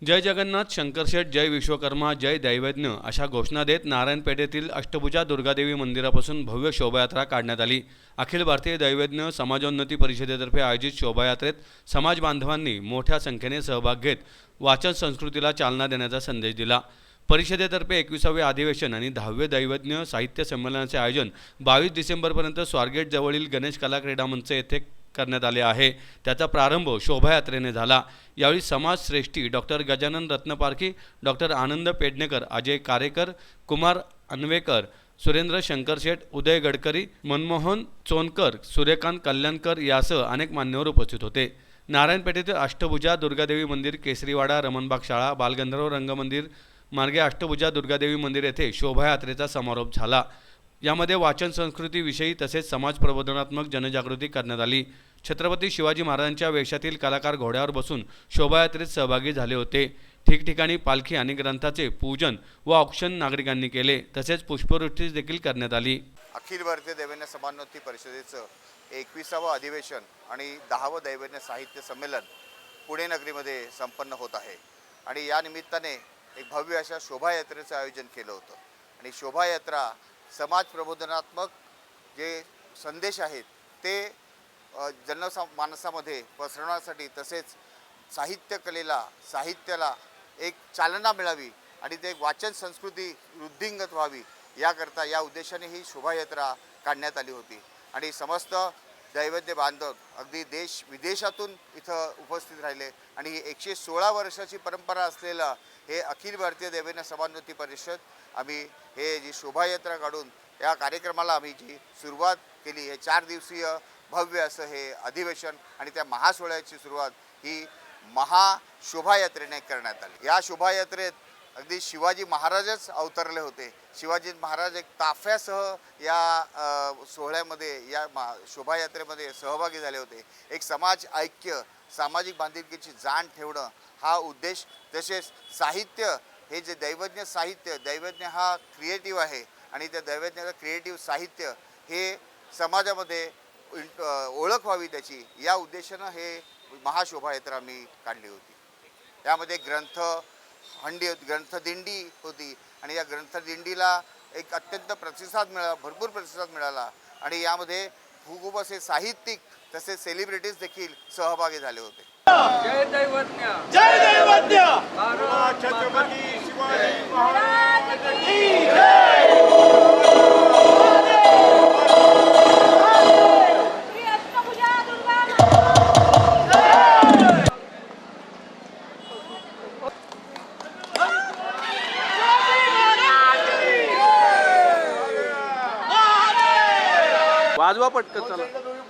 जय जगन्नाथ, शंकरशेठ, जय विश्वकर्मा, जय दैवज्ञ अशा घोषणा देत नारायणपेठेतील अष्टभुजा दुर्गादेवी मंदिरापासून भव्य शोभायात्रा काढण्यात आली। अखिल भारतीय दैवज्ञ समाजोन्नती परिषदेतर्फे आयोजित शोभायात्रेत समाज बांधवांनी मोठ्या संख्येने सहभाग घेत वाचन संस्कृतीला चालना देण्याचा संदेश दिला। परिषदेतर्फे 21वे अधिवेशन आणि 10वे दैवज्ञ साहित्य संमेलनाचे आयोजन 22 डिसेंबरपर्यंत स्वारगेट जवळील गणेश कला क्रीडा मंच येथे करण्यात आले आहे। त्याचा प्रारंभ शोभायात्रेने झाला। यावेळी समाजश्रेष्ठी डॉक्टर गजानन रत्नपारखी, डॉक्टर आनंद पेडणेकर, अजय कारेकर, कुमार अन्वेकर, सुरेंद्र शंकरशेठ, उदय गडकरी, मनमोहन चोनकर, सूर्यकांत कल्याणकर यासह अनेक मान्यवर उपस्थित होते। नारायणपेठेतील अष्टभुजा दुर्गादेवी मंदिर, केसरीवाडा, रमणबाग शाळा, बालगंधर्व रंगमंदिर मार्गे अष्टभुजा दुर्गादेवी मंदिर येथे शोभायात्रेचा समारोप झाला। यामध्ये वाचन संस्कृतीविषयी तसेच समाज प्रबोधनात्मक जनजागृती करण्यात आली। छत्रपती शिवाजी महाराजांच्या वेशातील कलाकार घोड्यावर बसून शोभायात्रेत सहभागी झाले होते। ठिकठिकाणी पालखी आणि ग्रंथाचे पूजन व औक्षण नागरिकांनी केले, तसेच पुष्पवृष्टी देखील करण्यात आली। अखिल भारतीय दैवज्ञ समाजोन्नती परिषदेचं 21वे अधिवेशन आणि 10वे दैवज्ञ साहित्य संमेलन पुणे नगरीमध्ये संपन्न होत आहे आणि या निमित्ताने एक भव्य अशा शोभायात्रेचं आयोजन केलं होतं आणि शोभायात्रा समाज प्रबोधनात्मक जे संदेश आहेत ते जनमानसामध्ये पसरवण्यासाठी तसेच साहित्याला एक चालना मिळावी आणि ते वाचन संस्कृती वृद्धिंगत व्हावी याकरता या उद्देशाने ही शोभायात्रा काढण्यात आली होती आणि समस्त दैवज्ञ बांधव अगदी देश विदेशातून इथं उपस्थित राहिले आणि ही 116 वर्षाची परंपरा असलेला हे अखिल भारतीय दैवज्ञ समाजोन्नती परिषद आम्ही हे जी शोभायात्रा काढून या कार्यक्रमाला आम्ही जी सुरुवात केली। हे 4 दिवसीय भव्य असं हे अधिवेशन आणि त्या महासोहळ्याची सुरुवात ही महाशोभायात्रेने करण्यात आली। या शोभायात्रेत अगदी शिवाजी महाराजच अवतरले होते। शिवाजी महाराज एक ताफ्यासह या सोहळ्यामध्ये या शोभायात्रेमध्ये सहभागी झाले होते। एक समाज ऐक्य, सामाजिक बांधिलकीची जाण ठेवणं हा उद्देश, तसेच साहित्य हे जे दैवज्ञ साहित्य, दैवज्ञ हा क्रिएटिव्ह आहे आणि त्या दैवज्ञाचं क्रिएटिव्ह साहित्य हे समाजामध्ये ओळख व्हावी त्याची, या उद्देशानं हे महाशोभायात्रा आम्ही काढली होती। यामध्ये ग्रंथदिंडी होती आणि या ग्रंथदिंडीला एक अत्यंत भरपूर प्रतिसाद मिळाला आणि यामध्ये खूप असे साहित्यिक तसेच सेलिब्रिटीज देखील सहभागी झाले होते। जय दैवज्ञ, जय दैवज्ञ, छत्रपती शिवाजी महाराज की जय। वाजवा पटकन चला।